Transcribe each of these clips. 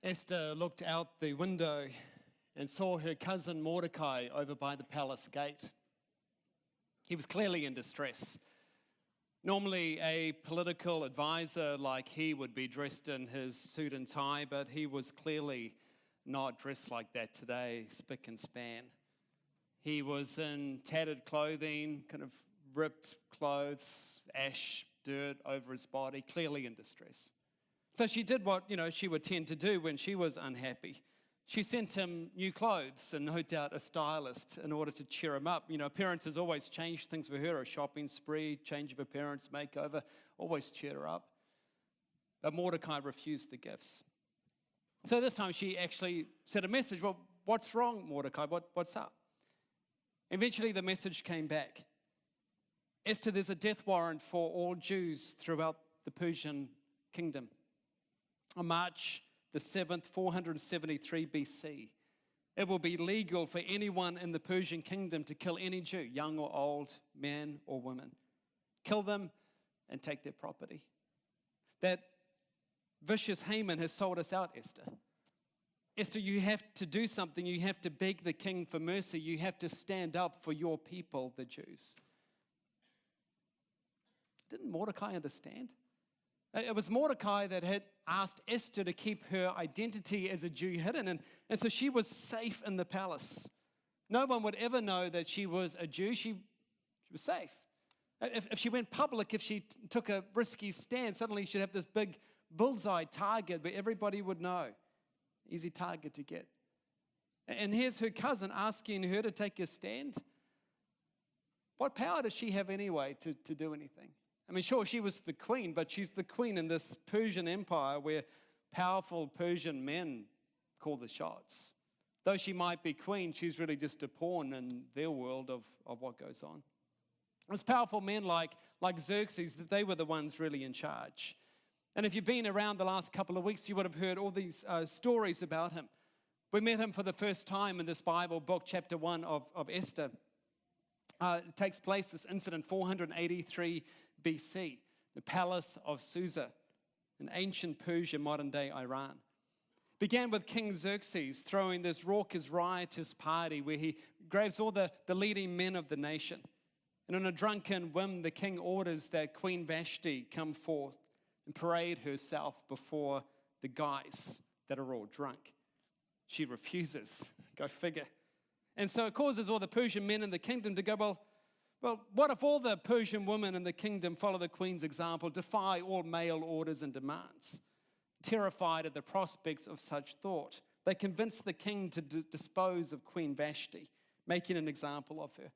Esther looked out the window and saw her cousin Mordecai over by the palace gate. He was clearly in distress. Normally, a political advisor like he would be dressed in his suit and tie, but he was clearly not dressed like that today, spick and span. He was in tattered clothing, kind of ripped clothes, ash, dirt over his body, clearly in distress. So she did what, she would tend to do when she was unhappy. She sent him new clothes and no doubt a stylist in order to cheer him up. Appearances always change things for her, a shopping spree, change of appearance, makeover, always cheer her up. But Mordecai refused the gifts. So this time she actually sent a message. Well, what's wrong, Mordecai? What's up? Eventually the message came back. Esther, there's a death warrant for all Jews throughout the Persian kingdom. On March the 7th, 473 BC, it will be legal for anyone in the Persian kingdom to kill any Jew, young or old, man or woman. Kill them and take their property. That vicious Haman has sold us out, Esther. Esther, you have to do something. You have to beg the king for mercy. You have to stand up for your people, the Jews. Didn't Mordecai understand? It was Mordecai that had asked Esther to keep her identity as a Jew hidden, and so she was safe in the palace. No one would ever know that she was a Jew. She was safe. If she went public, if she took a risky stand, suddenly she'd have this big bullseye target where everybody would know. Easy target to get. And here's her cousin asking her to take a stand. What power does she have anyway to do anything? I mean, sure, she was the queen, but she's the queen in this Persian empire where powerful Persian men call the shots. Though she might be queen, she's really just a pawn in their world of what goes on. It was powerful men like Xerxes, that they were the ones really in charge. And if you've been around the last couple of weeks, you would have heard all these stories about him. We met him for the first time in this Bible book, chapter 1 of Esther. It takes place, this incident, 483 BC, the palace of Susa, in ancient Persia, modern-day Iran. Began with King Xerxes throwing this raucous, riotous party where he grabs all the leading men of the nation. And on a drunken whim, the king orders that Queen Vashti come forth and parade herself before the guys that are all drunk. She refuses. Go figure. And so it causes all the Persian men in the kingdom to go, well, what if all the Persian women in the kingdom follow the queen's example, defy all male orders and demands? Terrified at the prospects of such thought, they convince the king to dispose of Queen Vashti, making an example of her.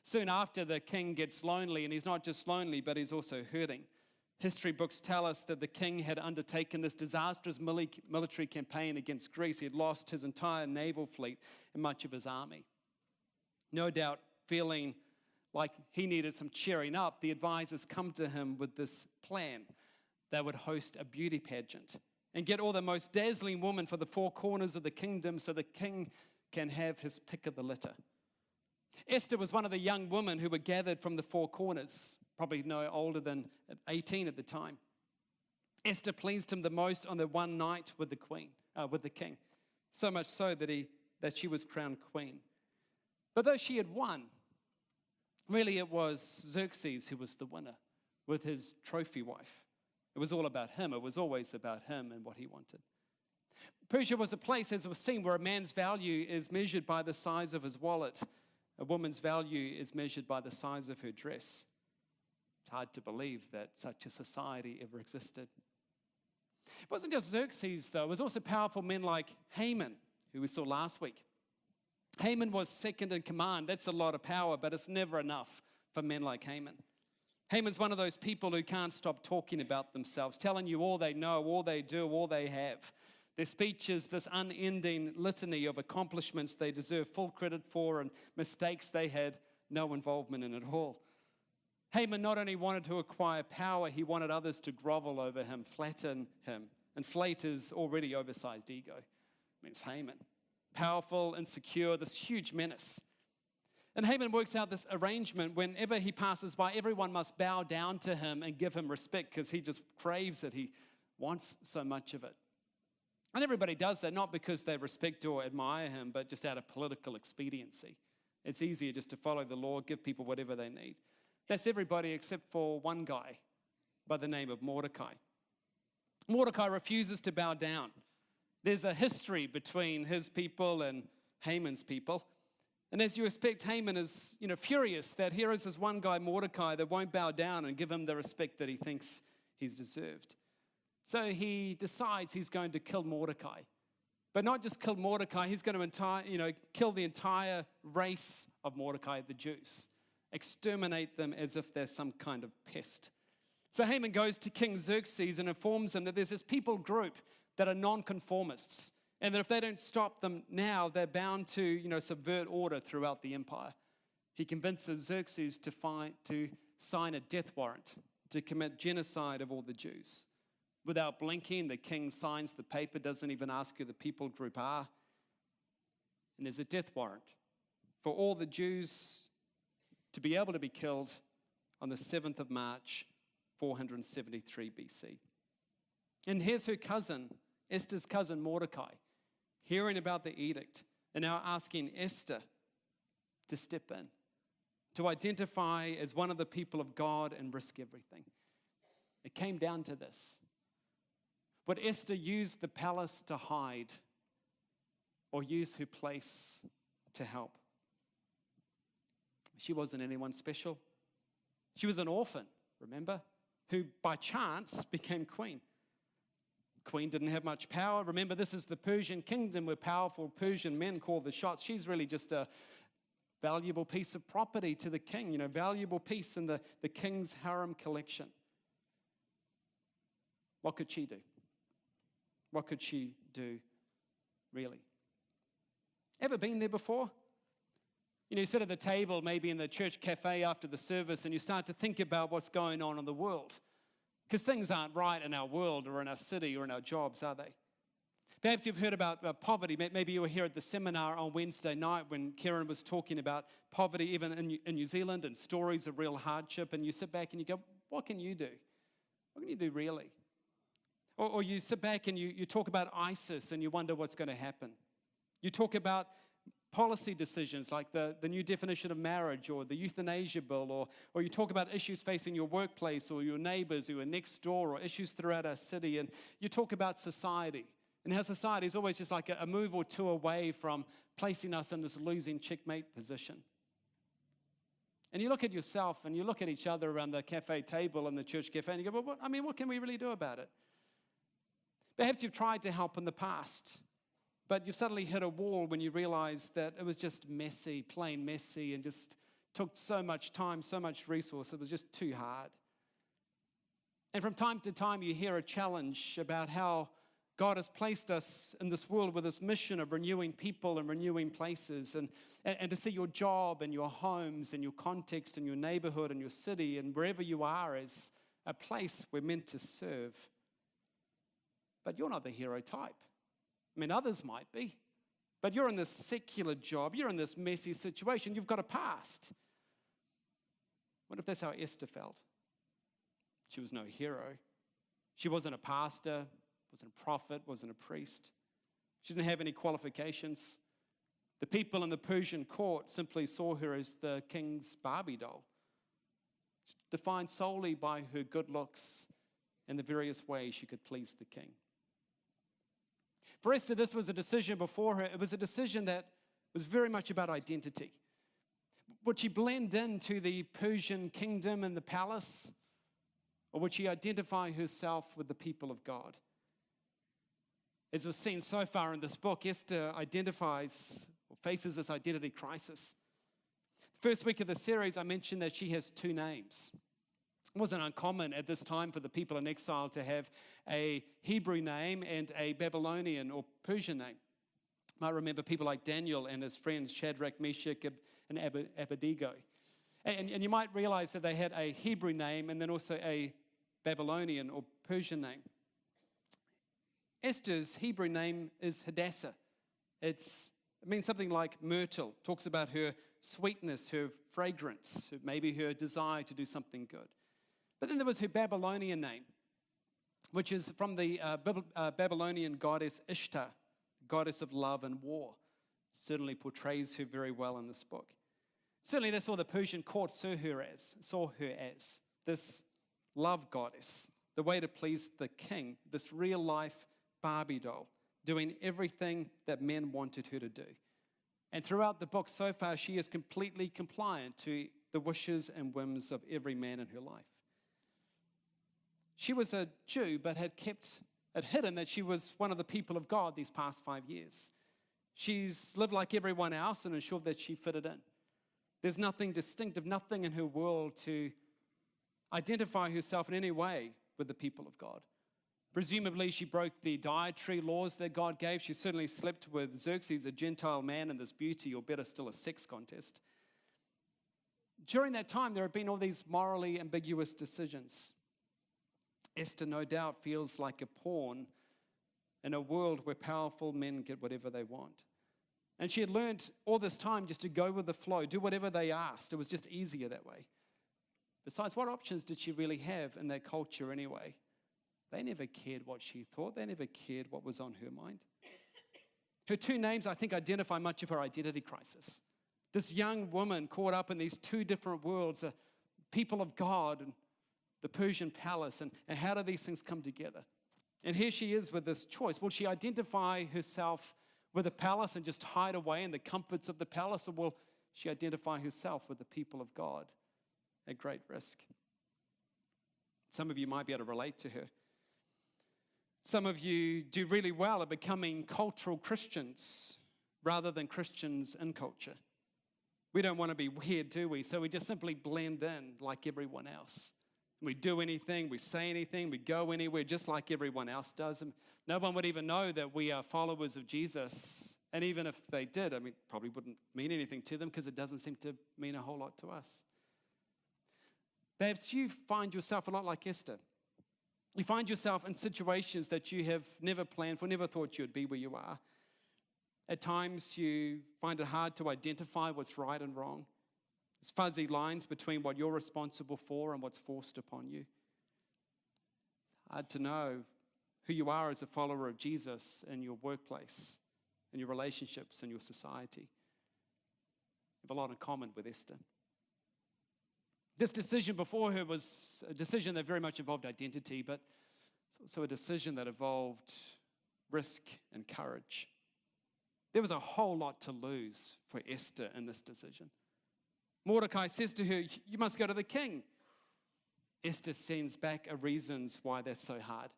Soon after, the king gets lonely, and he's not just lonely, but he's also hurting. History books tell us that the king had undertaken this disastrous military campaign against Greece. He had lost his entire naval fleet and much of his army. No doubt, feeling like he needed some cheering up, the advisors come to him with this plan. They would host a beauty pageant and get all the most dazzling women for the four corners of the kingdom so the king can have his pick of the litter. Esther was one of the young women who were gathered from the four corners, probably no older than 18 at the time. Esther pleased him the most on the one night with the king, so much so that she was crowned queen. But though she had won, really it was Xerxes who was the winner with his trophy wife. It was all about him. It was always about him and what he wanted. Persia was a place, as it was seen, where a man's value is measured by the size of his wallet. A woman's value is measured by the size of her dress. It's hard to believe that such a society ever existed. It wasn't just Xerxes, though. It was also powerful men like Haman, who we saw last week. Haman was second in command. That's a lot of power, but it's never enough for men like Haman. Haman's one of those people who can't stop talking about themselves, telling you all they know, all they do, all they have. Their speech is this unending litany of accomplishments they deserve full credit for and mistakes they had no involvement in at all. Haman not only wanted to acquire power, he wanted others to grovel over him, flatten him, inflate his already oversized ego. I mean, it's Haman. Powerful, insecure, this huge menace. And Haman works out this arrangement. Whenever he passes by, everyone must bow down to him and give him respect because he just craves it. He wants so much of it. And everybody does that, not because they respect or admire him, but just out of political expediency. It's easier just to follow the law, give people whatever they need. That's everybody except for one guy by the name of Mordecai. Mordecai refuses to bow down. There's a history between his people and Haman's people. And as you expect, Haman is, furious that here is this one guy, Mordecai, that won't bow down and give him the respect that he thinks he's deserved. So he decides he's going to kill Mordecai. But not just kill Mordecai, he's going to kill the entire race of Mordecai, the Jews. Exterminate them as if they're some kind of pest. So Haman goes to King Xerxes and informs him that there's this people group that are nonconformists, and that if they don't stop them now, they're bound to, subvert order throughout the empire. He convinces Xerxes to sign a death warrant to commit genocide of all the Jews. Without blinking, the king signs the paper, doesn't even ask who the people group are. And there's a death warrant for all the Jews to be able to be killed on the 7th of March, 473 BC. And here's her cousin, Esther's cousin Mordecai, hearing about the edict and now asking Esther to step in, to identify as one of the people of God and risk everything. It came down to this. Would Esther use the palace to hide or use her place to help? She wasn't anyone special. She was an orphan, remember, who by chance became queen. Queen didn't have much power. Remember, this is the Persian kingdom where powerful Persian men call the shots. She's really just a valuable piece of property to the king, valuable piece in the king's harem collection. What could she do? What could she do, really? Ever been there before? You sit at the table, maybe in the church cafe after the service, and you start to think about what's going on in the world. Because things aren't right in our world or in our city or in our jobs, are they? Perhaps you've heard about poverty. Maybe you were here at the seminar on Wednesday night when Karen was talking about poverty, even in New Zealand, and stories of real hardship. And you sit back and you go, what can you do? What can you do really? Or you sit back and you talk about ISIS and you wonder what's going to happen. You talk about policy decisions like the new definition of marriage or the euthanasia bill, or you talk about issues facing your workplace or your neighbors who are next door, or issues throughout our city, and you talk about society and how society is always just like a move or two away from placing us in this losing checkmate position. And you look at yourself and you look at each other around the cafe table in the church cafe and you go, well, what can we really do about it? Perhaps you've tried to help in the past, but you've suddenly hit a wall when you realize that it was just messy, plain messy, and just took so much time, so much resource. It was just too hard. And from time to time, you hear a challenge about how God has placed us in this world with this mission of renewing people and renewing places, and to see your job and your homes and your context and your neighborhood and your city and wherever you are as a place we're meant to serve. But you're not the hero type. I mean, others might be. But you're in this secular job. You're in this messy situation. You've got a past. What if that's how Esther felt? She was no hero. She wasn't a pastor, wasn't a prophet, wasn't a priest. She didn't have any qualifications. The people in the Persian court simply saw her as the king's Barbie doll, defined solely by her good looks and the various ways she could please the king. For Esther, this was a decision before her. It was a decision that was very much about identity. Would she blend into the Persian kingdom and the palace, or would she identify herself with the people of God? As we've seen so far in this book, Esther identifies or faces this identity crisis. The first week of the series, I mentioned that she has two names. It wasn't uncommon at this time for the people in exile to have a Hebrew name and a Babylonian or Persian name. You might remember people like Daniel and his friends Shadrach, Meshach, and Abednego. And you might realize that they had a Hebrew name and then also a Babylonian or Persian name. Esther's Hebrew name is Hadassah. It means something like myrtle. It talks about her sweetness, her fragrance, maybe her desire to do something good. But then there was her Babylonian name. which is from the Babylonian goddess Ishtar, goddess of love and war. Certainly portrays her very well in this book. Certainly that's what the Persian court saw her as, this love goddess, the way to please the king, this real-life Barbie doll, doing everything that men wanted her to do. And throughout the book so far, she is completely compliant to the wishes and whims of every man in her life. She was a Jew, but had kept it hidden that she was one of the people of God these past 5 years. She's lived like everyone else and ensured that she fitted in. There's nothing distinctive, nothing in her world to identify herself in any way with the people of God. Presumably, she broke the dietary laws that God gave. She certainly slept with Xerxes, a Gentile man, in this beauty, or better still, a sex contest. During that time, there have been all these morally ambiguous decisions. Esther, no doubt, feels like a pawn in a world where powerful men get whatever they want. And she had learned all this time just to go with the flow, do whatever they asked. It was just easier that way. Besides, what options did she really have in that culture anyway? They never cared what she thought. They never cared what was on her mind. Her two names, I think, identify much of her identity crisis. This young woman caught up in these two different worlds, a people of God and the Persian palace, and how do these things come together? And here she is with this choice. Will she identify herself with the palace and just hide away in the comforts of the palace, or will she identify herself with the people of God at great risk? Some of you might be able to relate to her. Some of you do really well at becoming cultural Christians rather than Christians in culture. We don't want to be weird, do we? So we just simply blend in like everyone else. We do anything, we say anything, we go anywhere just like everyone else does. And no one would even know that we are followers of Jesus. And even if they did, probably wouldn't mean anything to them because it doesn't seem to mean a whole lot to us. Perhaps you find yourself a lot like Esther. You find yourself in situations that you have never planned for, never thought you would be where you are. At times you find it hard to identify what's right and wrong. There's fuzzy lines between what you're responsible for and what's forced upon you. It's hard to know who you are as a follower of Jesus in your workplace, in your relationships, in your society. You have a lot in common with Esther. This decision before her was a decision that very much involved identity, but it's also a decision that involved risk and courage. There was a whole lot to lose for Esther in this decision. Mordecai says to her, "You must go to the king." Esther sends back reasons why that's so hard.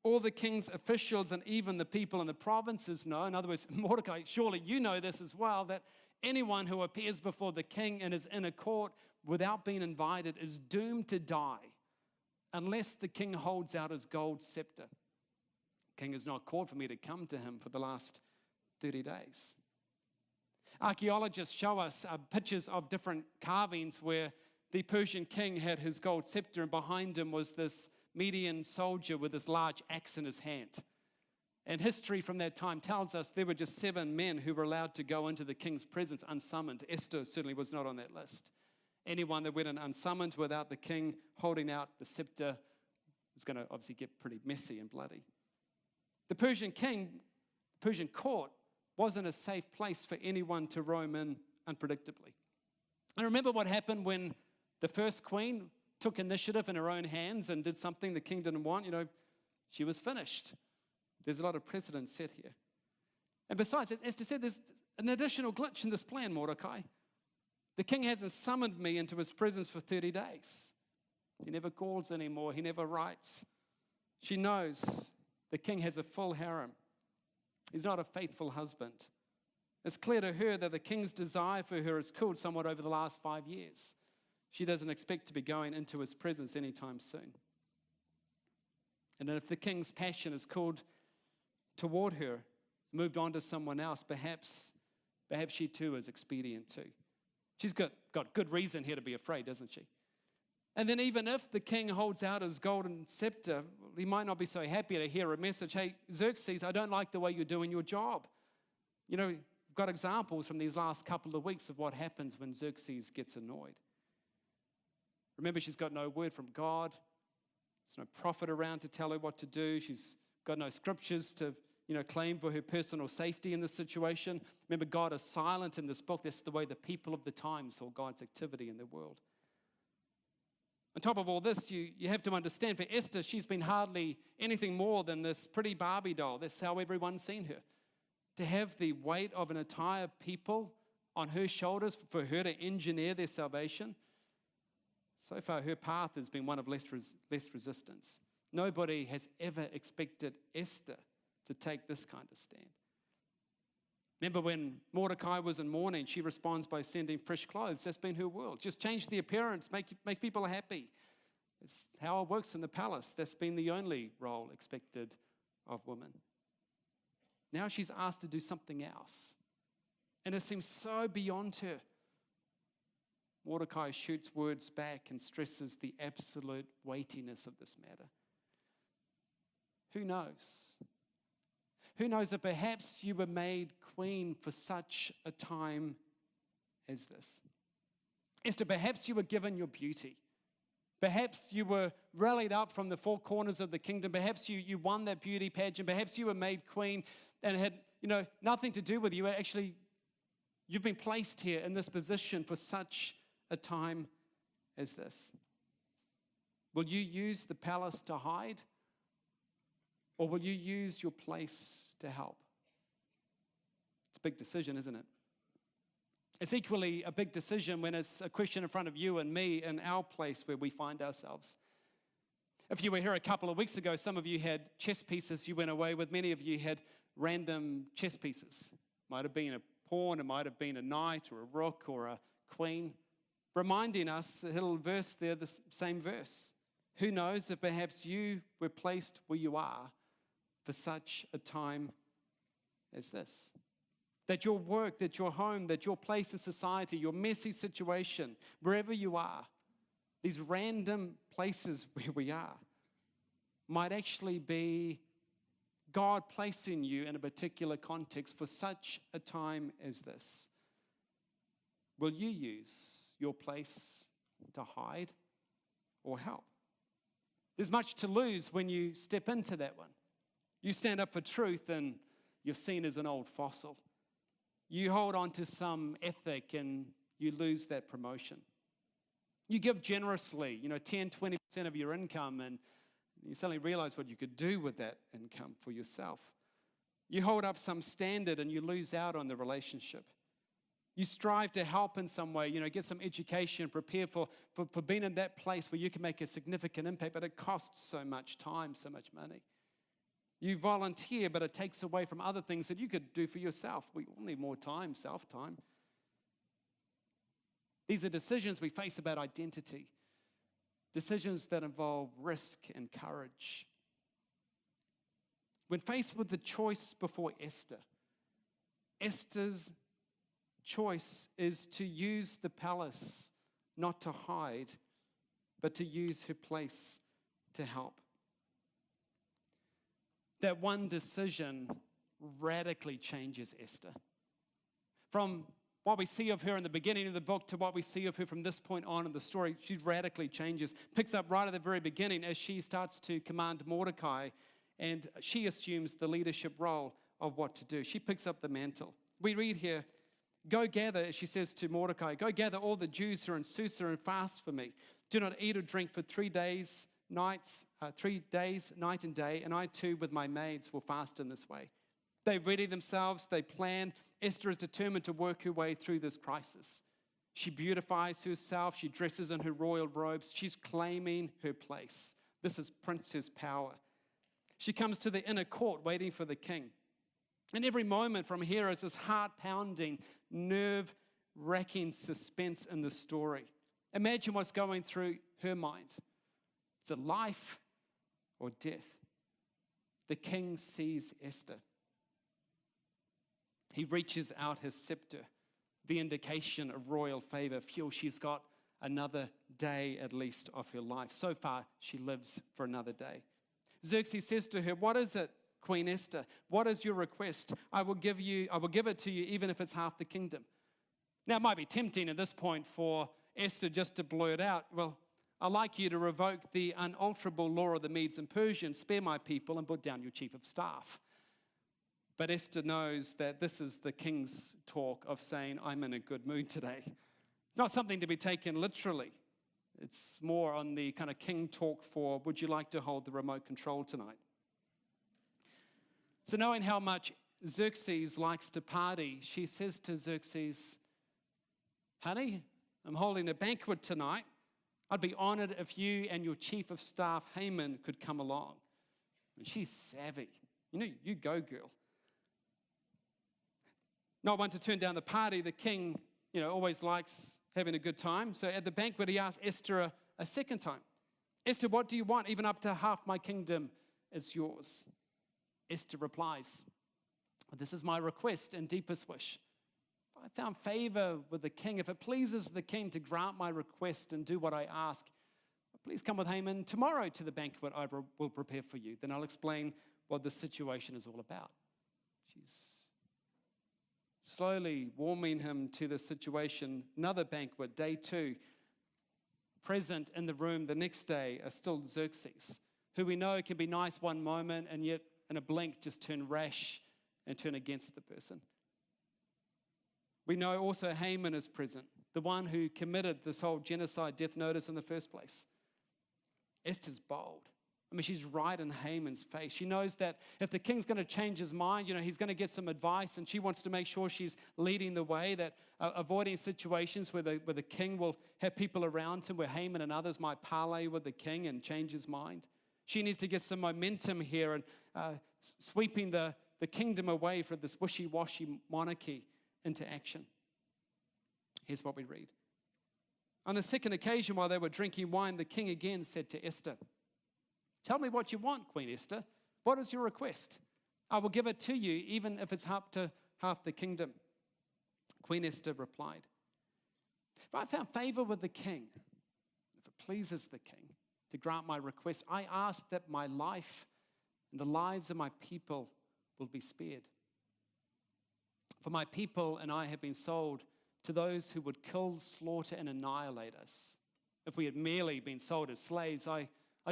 All the king's officials and even the people in the provinces know, in other words, Mordecai, surely you know this as well, that anyone who appears before the king in his inner court without being invited is doomed to die unless the king holds out his gold scepter. The king has not called for me to come to him for the last 30 days. Archaeologists show us pictures of different carvings where the Persian king had his gold scepter and behind him was this Median soldier with this large axe in his hand. And history from that time tells us there were just 7 men who were allowed to go into the king's presence unsummoned. Esther certainly was not on that list. Anyone that went in unsummoned without the king holding out the scepter was going to obviously get pretty messy and bloody. The Persian king, the Persian court, wasn't a safe place for anyone to roam in unpredictably. And remember what happened when the first queen took initiative in her own hands and did something the king didn't want? She was finished. There's a lot of precedent set here. And besides, as Esther said, there's an additional glitch in this plan, Mordecai. The king hasn't summoned me into his presence for 30 days. He never calls anymore. He never writes. She knows the king has a full harem. He's not a faithful husband. It's clear to her that the king's desire for her has cooled somewhat over the last 5 years. She doesn't expect to be going into his presence anytime soon. And if the king's passion has cooled toward her, moved on to someone else, perhaps she too is expedient too. She's got good reason here to be afraid, doesn't she? And then even if the king holds out his golden scepter, he might not be so happy to hear a message, "Hey, Xerxes, I don't like the way you're doing your job." We've got examples from these last couple of weeks of what happens when Xerxes gets annoyed. Remember, she's got no word from God, There's no prophet around to tell her what to do. She's got no scriptures to, claim for her personal safety in this situation. Remember, God is silent in this book. That's the way the people of the time saw God's activity in the world. On top of all this, you have to understand, for Esther, she's been hardly anything more than this pretty Barbie doll. That's how everyone's seen her. To have the weight of an entire people on her shoulders, for her to engineer their salvation, so far her path has been one of less resistance. Nobody has ever expected Esther to take this kind of stand. Remember when Mordecai was in mourning, she responds by sending fresh clothes. That's been her world. Just change the appearance, make people happy. It's how it works in the palace. That's been the only role expected of women. Now she's asked to do something else. And it seems so beyond her. Mordecai shoots words back and stresses the absolute weightiness of this matter. Who knows? Who knows that perhaps you were made queen for such a time as this? Esther, perhaps you were given your beauty. Perhaps you were rallied up from the four corners of the kingdom. Perhaps you won that beauty pageant. Perhaps you were made queen and it had nothing to do with you. Actually, you've been placed here in this position for such a time as this. Will you use the palace to hide? Or will you use your place to help? It's a big decision, isn't it? It's equally a big decision when it's a question in front of you and me in our place where we find ourselves. If you were here a couple of weeks ago, some of you had chess pieces you went away with. Many of you had random chess pieces. Might have been a pawn, it might have been a knight or a rook or a queen. Reminding us, a little verse there, the same verse. Who knows if perhaps you were placed where you are for such a time as this? That your work, that your home, that your place in society, your messy situation, wherever you are, these random places where we are, might actually be God placing you in a particular context for such a time as this. Will you use your place to hide or help? There's much to lose when you step into that one. You stand up for truth and you're seen as an old fossil. You hold on to some ethic and you lose that promotion. You give generously, 10, 20% of your income, and you suddenly realize what you could do with that income for yourself. You hold up some standard and you lose out on the relationship. You strive to help in some way, get some education, prepare for being in that place where you can make a significant impact, but it costs so much time, so much money. You volunteer, but it takes away from other things that you could do for yourself. We all need more time, self-time. These are decisions we face about identity, decisions that involve risk and courage. When faced with the choice before Esther, Esther's choice is to use the palace, not to hide, but to use her place to help. That one decision radically changes Esther. From what we see of her in the beginning of the book to what we see of her from this point on in the story, she radically changes. Picks up right at the very beginning as she starts to command Mordecai, and she assumes the leadership role of what to do. She picks up the mantle. We read here, go gather, she says to Mordecai, go gather all the Jews who are in Susa and fast for me. Do not eat or drink for 3 days, night and day, and I too with my maids will fast in this way. They ready themselves, they plan. Esther is determined to work her way through this crisis. She beautifies herself, she dresses in her royal robes, she's claiming her place. This is princess power. She comes to the inner court waiting for the king. And every moment from here is this heart-pounding, nerve-wracking suspense in the story. Imagine what's going through her mind. Is it life or death? The king sees Esther. He reaches out his scepter, the indication of royal favor. She's got another day at least of her life. So far, she lives for another day. Xerxes says to her, what is it, Queen Esther? What is your request? I will give it to you even if it's half the kingdom. Now, it might be tempting at this point for Esther just to blurt out, well, I'd like you to revoke the unalterable law of the Medes and Persians, spare my people, and put down your chief of staff. But Esther knows that this is the king's talk of saying, I'm in a good mood today. It's not something to be taken literally. It's more on the kind of king talk for, would you like to hold the remote control tonight? So knowing how much Xerxes likes to party, she says to Xerxes, honey, I'm holding a banquet tonight. I'd be honored if you and your chief of staff, Haman, could come along. And she's savvy. You go, girl. Not one to turn down the party. The king, always likes having a good time. So at the banquet, he asked Esther a second time, Esther, what do you want? Even up to half my kingdom is yours. Esther replies, this is my request and deepest wish. I found favor with the king. If it pleases the king to grant my request and do what I ask, please come with Haman tomorrow to the banquet I will prepare for you. Then I'll explain what the situation is all about. She's slowly warming him to the situation. Another banquet, day 2. Present in the room the next day are still Xerxes, who we know can be nice one moment and yet in a blink just turn rash and turn against the person. We know also Haman is present, the one who committed this whole genocide death notice in the first place. Esther's bold. She's right in Haman's face. She knows that if the king's going to change his mind, he's going to get some advice, and she wants to make sure she's leading the way, that avoiding situations where the king will have people around him, where Haman and others might parley with the king and change his mind. She needs to get some momentum here and sweeping the kingdom away from this wishy-washy monarchy into action. Here's what we read. On the second occasion, while they were drinking wine, the king again said to Esther, tell me what you want, Queen Esther. What is your request? I will give it to you, even if it's up to half the kingdom. Queen Esther replied, if I found favor with the king, if it pleases the king to grant my request, I ask that my life and the lives of my people will be spared. For my people and I have been sold to those who would kill, slaughter, and annihilate us. If we had merely been sold as slaves, I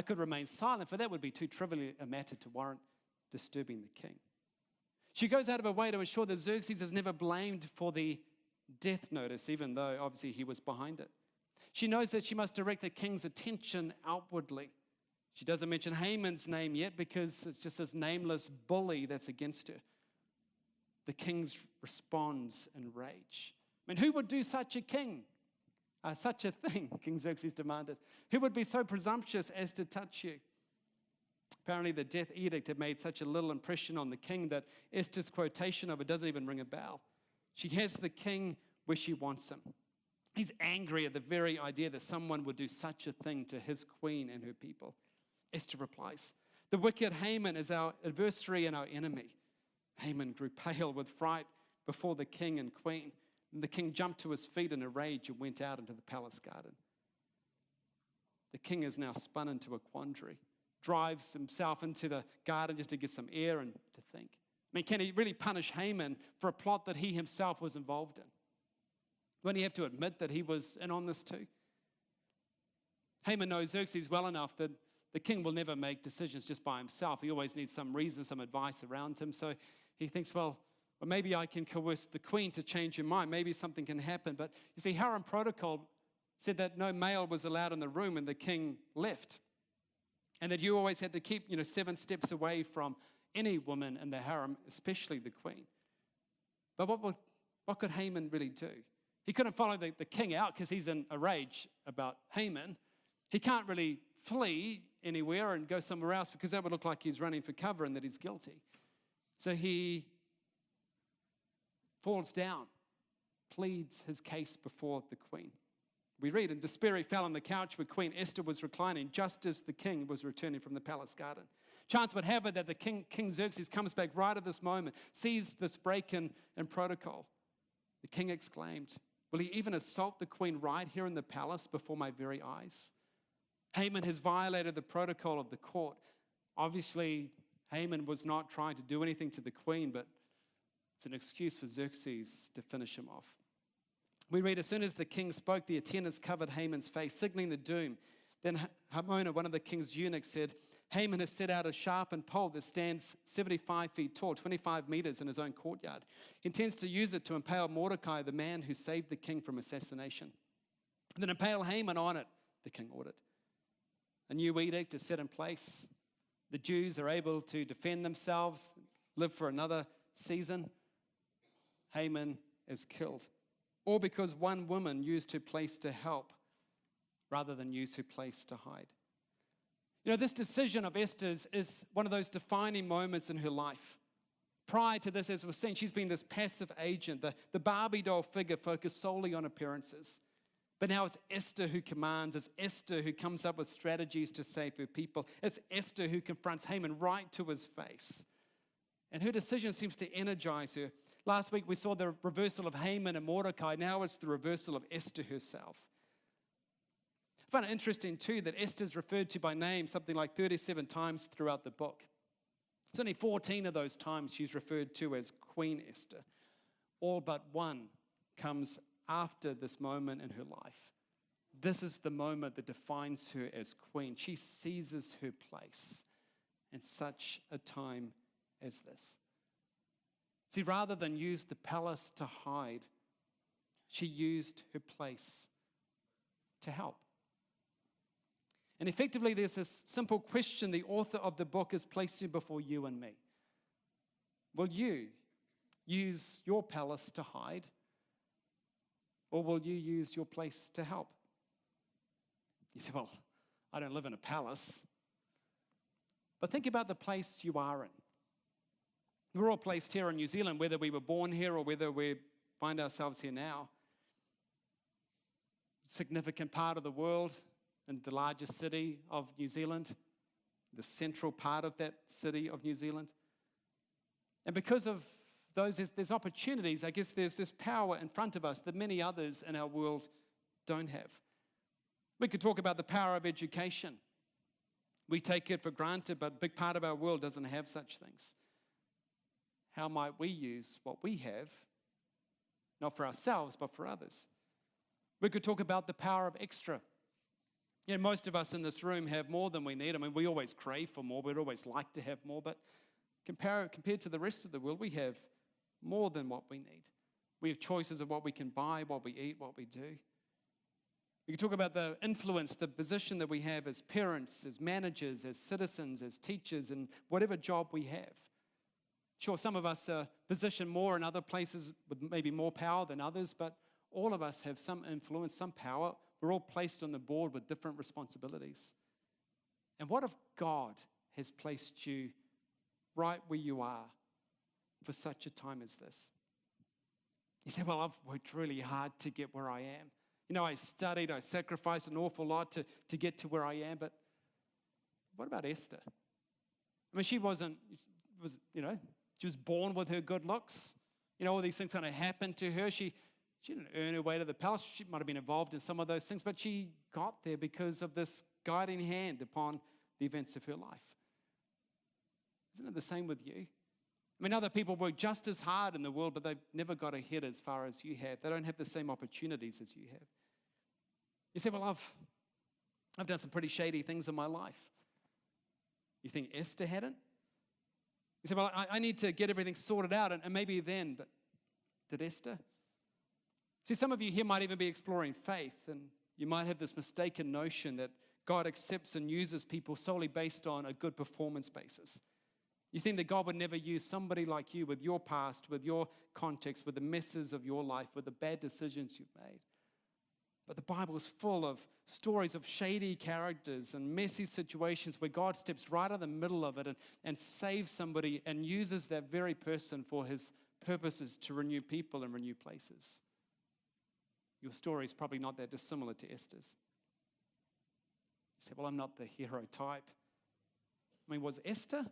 could remain silent, for that would be too trivial a matter to warrant disturbing the king. She goes out of her way to ensure that Xerxes is never blamed for the death notice, even though obviously he was behind it. She knows that she must direct the king's attention outwardly. She doesn't mention Haman's name yet because it's just this nameless bully that's against her. The king responds in rage. Who would do such a thing? King Xerxes demanded. Who would be so presumptuous as to touch you? Apparently the death edict had made such a little impression on the king that Esther's quotation of it doesn't even ring a bell. She has the king where she wants him. He's angry at the very idea that someone would do such a thing to his queen and her people. Esther replies, the wicked Haman is our adversary and our enemy. Haman grew pale with fright before the king and queen. And the king jumped to his feet in a rage and went out into the palace garden. The king is now spun into a quandary, drives himself into the garden just to get some air and to think. Can he really punish Haman for a plot that he himself was involved in? Won't he have to admit that he was in on this too? Haman knows Xerxes well enough that the king will never make decisions just by himself. He always needs some reason, some advice around him. So he thinks, well, maybe I can coerce the queen to change her mind. Maybe something can happen. But you see, harem protocol said that no male was allowed in the room when the king left. And that you always had to keep, 7 steps away from any woman in the harem, especially the queen. But what could Haman really do? He couldn't follow the king out because he's in a rage about Haman. He can't really flee anywhere and go somewhere else because that would look like he's running for cover and that he's guilty. So he falls down, pleads his case before the queen. We read, in despair he fell on the couch where Queen Esther was reclining just as the king was returning from the palace garden. Chance would have it that the King Xerxes comes back right at this moment, sees this break in protocol. The king exclaimed, will he even assault the queen right here in the palace before my very eyes? Haman has violated the protocol of the court. Obviously, Haman was not trying to do anything to the queen, but it's an excuse for Xerxes to finish him off. We read, as soon as the king spoke, the attendants covered Haman's face, signaling the doom Then Hamona, one of the king's eunuchs, said, Haman has set out a sharpened pole that stands 75 feet tall, 25 meters in his own courtyard. He intends to use it to impale Mordecai, the man who saved the king from assassination. Then impale Haman on it, the king ordered. A new edict is set in place. The Jews are able to defend themselves, live for another season. Haman is killed. All because one woman used her place to help rather than use her place to hide. You know, this decision of Esther's is one of those defining moments in her life. Prior to this, as we've seen, she's been this passive agent, the Barbie doll figure focused solely on appearances. But now it's Esther who commands. It's Esther who comes up with strategies to save her people. It's Esther who confronts Haman right to his face. And her decision seems to energize her. Last week we saw the reversal of Haman and Mordecai. Now it's the reversal of Esther herself. I find it interesting too that Esther's referred to by name something like 37 times throughout the book. It's only 14 of those times she's referred to as Queen Esther. All but one comes after this moment in her life. This is the moment that defines her as queen. She seizes her place in such a time as this. See, rather than use the palace to hide, she used her place to help. And effectively, there's this simple question the author of the book is placing before you and me. Will you use your palace to hide, or will you use your place to help? You say, well, I don't live in a palace. But think about the place you are in. We're all placed here in New Zealand, whether we were born here or whether we find ourselves here now. Significant part of the world, and the largest city of New Zealand, the central part of that city of New Zealand. And because of those, there's opportunities. I guess there's this power in front of us that many others in our world don't have. We could talk about the power of education. We take it for granted, but a big part of our world doesn't have such things. How might we use what we have, not for ourselves, but for others? We could talk about the power of extra. You know, most of us in this room have more than we need. I mean, we always crave for more. We'd always like to have more. But compared to the rest of the world, we have more than what we need. We have choices of what we can buy, what we eat, what we do. We can talk about the influence, the position that we have as parents, as managers, as citizens, as teachers, and whatever job we have. Sure, some of us are positioned more in other places with maybe more power than others, but all of us have some influence, some power. We're all placed on the board with different responsibilities. And what if God has placed you right where you are for such a time as this? You say, well, I've worked really hard to get where I am. You know, I studied, I sacrificed an awful lot to get to where I am, but what about Esther? I mean, she was born with her good looks. You know, all these things kind of happened to her. She didn't earn her way to the palace. She might have been involved in some of those things, but she got there because of this guiding hand upon the events of her life. Isn't it the same with you? I mean, other people work just as hard in the world, but they've never got ahead as far as you have. They don't have the same opportunities as you have. You say, well, I've done some pretty shady things in my life. You think Esther hadn't? You say, well, I need to get everything sorted out, and maybe then, but did Esther? See, some of you here might even be exploring faith, and you might have this mistaken notion that God accepts and uses people solely based on a good performance basis. You think that God would never use somebody like you with your past, with your context, with the messes of your life, with the bad decisions you've made. But the Bible is full of stories of shady characters and messy situations where God steps right in the middle of it and saves somebody and uses that very person for his purposes to renew people and renew places. Your story is probably not that dissimilar to Esther's. You say, well, I'm not the hero type. I mean, was Esther?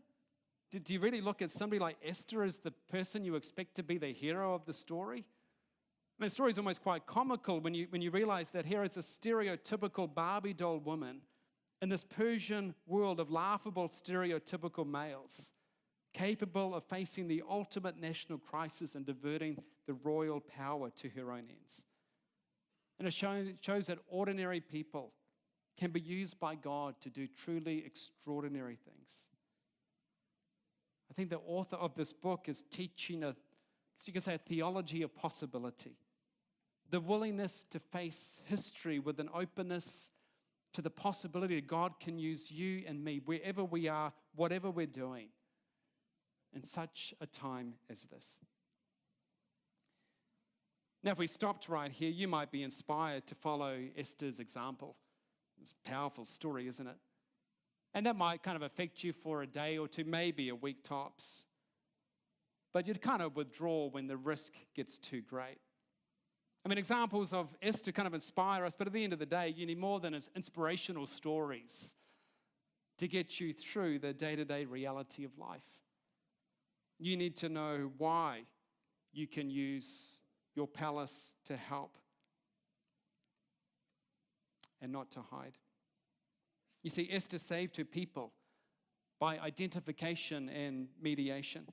Do you really look at somebody like Esther as the person you expect to be the hero of the story? I mean, the story is almost quite comical when you realize that here is a stereotypical Barbie doll woman in this Persian world of laughable stereotypical males, capable of facing the ultimate national crisis and diverting the royal power to her own ends. And it shows that ordinary people can be used by God to do truly extraordinary things. I think the author of this book is teaching so you can say, a theology of possibility. The willingness to face history with an openness to the possibility that God can use you and me wherever we are, whatever we're doing, in such a time as this. Now, if we stopped right here, you might be inspired to follow Esther's example. It's a powerful story, isn't it? And that might kind of affect you for a day or two, maybe a week tops. But you'd kind of withdraw when the risk gets too great. I mean, examples of Esther kind of inspire us, but at the end of the day, you need more than inspirational stories to get you through the day-to-day reality of life. You need to know why you can use your palace to help and not to hide. You see, Esther saved her people by identification and mediation.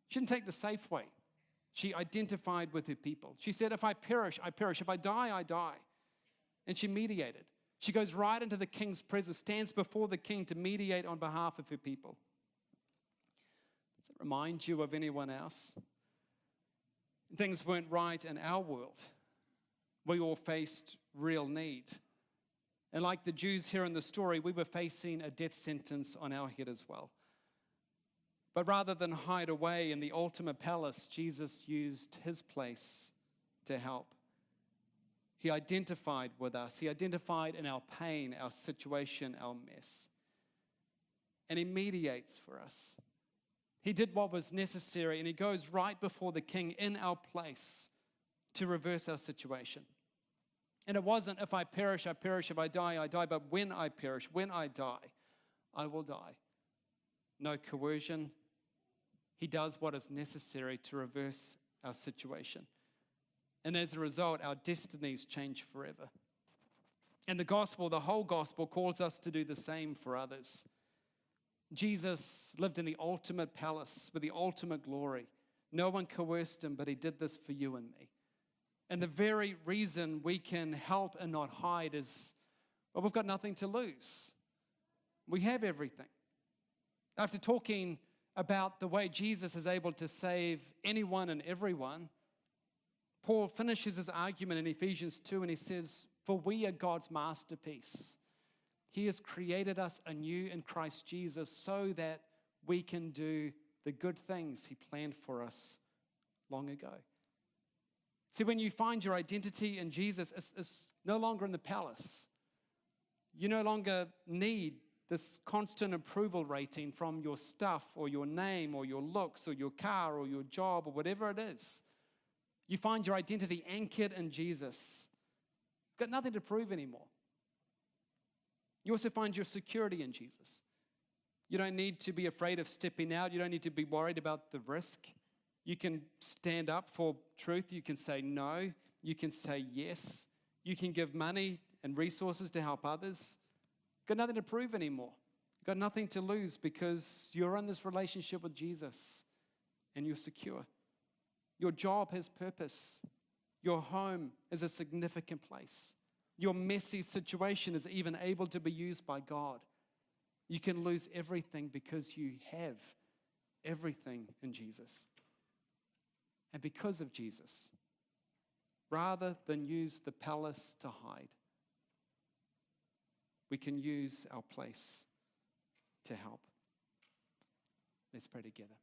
She didn't take the safe way. She identified with her people. She said, if I perish, I perish. If I die, I die. And she mediated. She goes right into the king's presence, stands before the king to mediate on behalf of her people. Does it remind you of anyone else? Things weren't right in our world. We all faced real need. And like the Jews here in the story, we were facing a death sentence on our head as well. But rather than hide away in the ultimate palace, Jesus used his place to help. He identified with us. He identified in our pain, our situation, our mess. And he mediates for us. He did what was necessary, and he goes right before the king in our place to reverse our situation. And it wasn't, if I perish, I perish. If I die, I die. But when I perish, when I die, I will die. No coercion. He does what is necessary to reverse our situation. And as a result, our destinies change forever. And the gospel, the whole gospel, calls us to do the same for others. Jesus lived in the ultimate palace with the ultimate glory. No one coerced him, but he did this for you and me. And the very reason we can help and not hide is, well, we've got nothing to lose. We have everything. After talking about the way Jesus is able to save anyone and everyone, Paul finishes his argument in Ephesians 2 and he says, for we are God's masterpiece. He has created us anew in Christ Jesus so that we can do the good things he planned for us long ago. See, when you find your identity in Jesus, it's no longer in the palace. You no longer need this constant approval rating from your stuff or your name or your looks or your car or your job or whatever it is. You find your identity anchored in Jesus. You've got nothing to prove anymore. You also find your security in Jesus. You don't need to be afraid of stepping out. You don't need to be worried about the risk. You can stand up for truth. You can say no. You can say yes. You can give money and resources to help others. You've got nothing to prove anymore. You've got nothing to lose because you're in this relationship with Jesus and you're secure. Your job has purpose. Your home is a significant place. Your messy situation is even able to be used by God. You can lose everything because you have everything in Jesus. And because of Jesus, rather than use the palace to hide, we can use our place to help. Let's pray together.